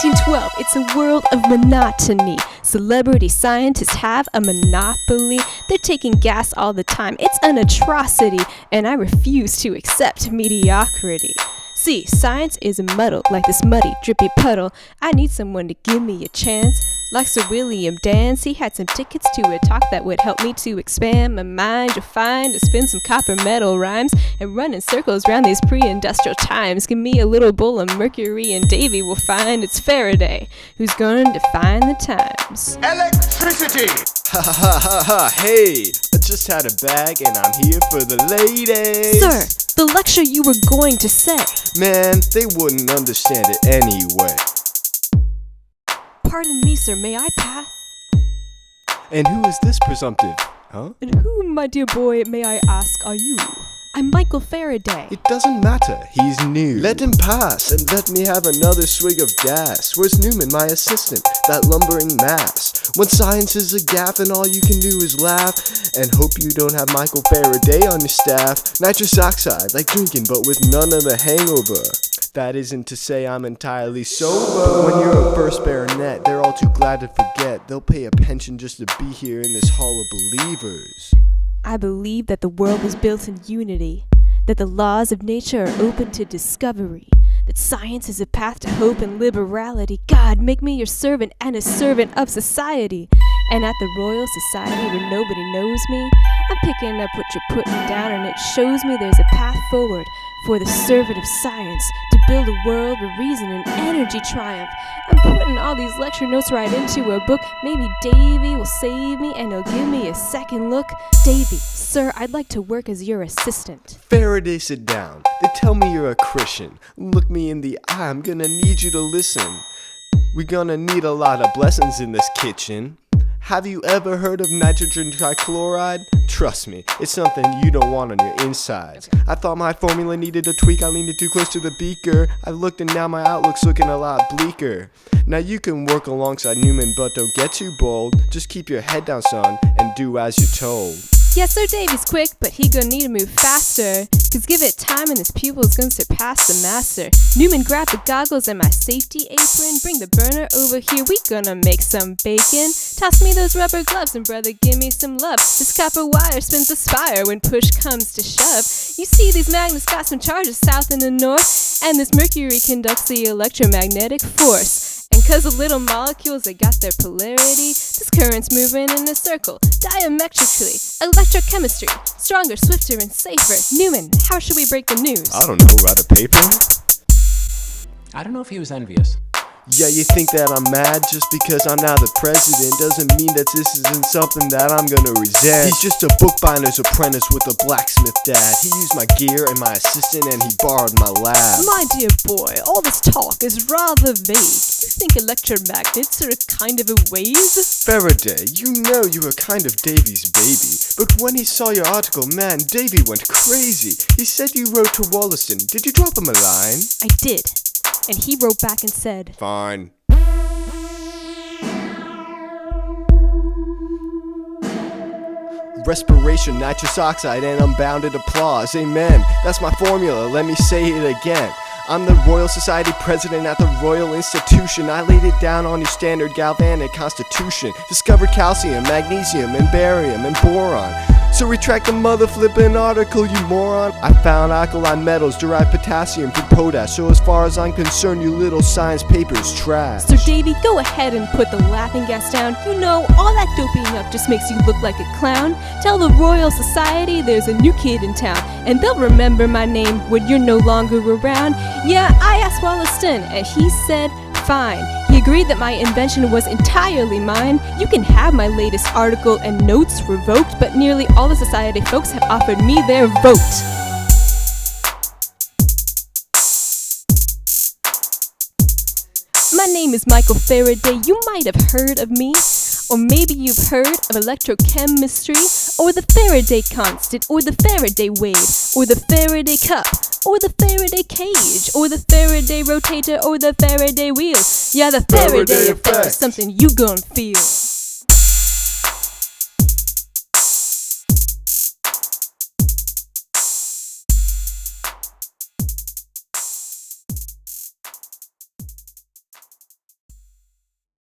1912, it's a world of monotony. Celebrity scientists have a monopoly. They're taking gas all the time. It's an atrocity, and I refuse to accept mediocrity. See, science is a muddle, like this muddy, drippy puddle. I need someone to give me a chance. Like Sir William Dance, he had some tickets to a talk that would help me to expand my mind, refine, to spin some copper metal rhymes, and run in circles around these pre-industrial times. Give me a little bowl of mercury and Davy will find it's Faraday who's gonna define the times. Electricity! Ha ha ha ha ha, hey! I just had a bag and I'm here for the ladies! Sir, the lecture you were going to say. Man, they wouldn't understand it anyway. Pardon me, sir, may I pass? And who is this presumptive, huh? And who, my dear boy, may I ask, are you? I'm Michael Faraday. It doesn't matter, he's new. Let him pass, and let me have another swig of gas. Where's Newman, my assistant, that lumbering mass? When science is a gaff and all you can do is laugh, and hope you don't have Michael Faraday on your staff. Nitrous oxide, like drinking, but with none of the hangover. That isn't to say I'm entirely sober. When you're a first baronet, they're all too glad to forget. They'll pay a pension just to be here in this hall of believers. I believe that the world was built in unity, that the laws of nature are open to discovery, that science is a path to hope and liberality. God, make me your servant and a servant of society. And at the Royal Society where nobody knows me, I'm picking up what you're putting down, and it shows me there's a path forward for the servant of science to build a world where reason and energy triumph. I'm putting all these lecture notes right into a book. Maybe Davy will save me and he'll give me a second look. Davy, sir, I'd like to work as your assistant. Faraday, sit down. They tell me you're a Christian. Look me in the eye, I'm gonna need you to listen. We're gonna need a lot of blessings in this kitchen. Have you ever heard of nitrogen trichloride? Trust me, it's something you don't want on your insides. I thought my formula needed a tweak, I leaned it too close to the beaker. I looked and now my outlook's looking a lot bleaker. Now you can work alongside Newman, but don't get too bold. Just keep your head down, son, and do as you're told. Yes, Sir Davy's quick, but he gonna need to move faster. Cause give it time and his pupil's gonna surpass the master. Newman, grab the goggles and my safety apron. Bring the burner over here, we gonna make some bacon. Toss me those rubber gloves and brother, give me some love. This copper wire spins the spire when push comes to shove. You see these magnets got some charges south and the north, and this mercury conducts the electromagnetic force. And cause the little molecules, they got their polarity, this current's moving in a circle, diametrically. Electrochemistry, stronger, swifter, and safer. Newman, how should we break the news? I don't know, write a paper? I don't know if he was envious. Yeah, you think that I'm mad just because I'm now the president doesn't mean that this isn't something that I'm gonna resent. He's just a bookbinder's apprentice with a blacksmith dad. He used my gear and my assistant and he borrowed my lab. My dear boy, all this talk is rather vague. You think electromagnets are a kind of a wave? Faraday, you know you were kind of Davy's baby. But when he saw your article, man, Davy went crazy. He said you wrote to Wollaston. Did you drop him a line? I did. And he wrote back and said, Fine. Respiration, nitrous oxide, and unbounded applause. Amen. That's my formula. Let me say it again. I'm the Royal Society president at the Royal Institution. I laid it down on your standard galvanic constitution. Discovered calcium, magnesium, and barium, and boron. So retract the mother flippin' article, you moron. I found alkaline metals, derived potassium from potash. So as far as I'm concerned, you little science paper's trash. Sir Davy, go ahead and put the laughing gas down. You know, all that doping up just makes you look like a clown. Tell the Royal Society there's a new kid in town, and they'll remember my name when you're no longer around. Yeah, I asked Wollaston, and he said, fine. He agreed that my invention was entirely mine. You can have my latest article and notes revoked, but nearly all the society folks have offered me their vote. My name is Michael Faraday. You might have heard of me. Or maybe you've heard of electrochemistry, or the Faraday constant, or the Faraday wave, or the Faraday cup, or the Faraday cage, or the Faraday rotator, or the Faraday wheel. Yeah, the Faraday effect is something you gon' feel.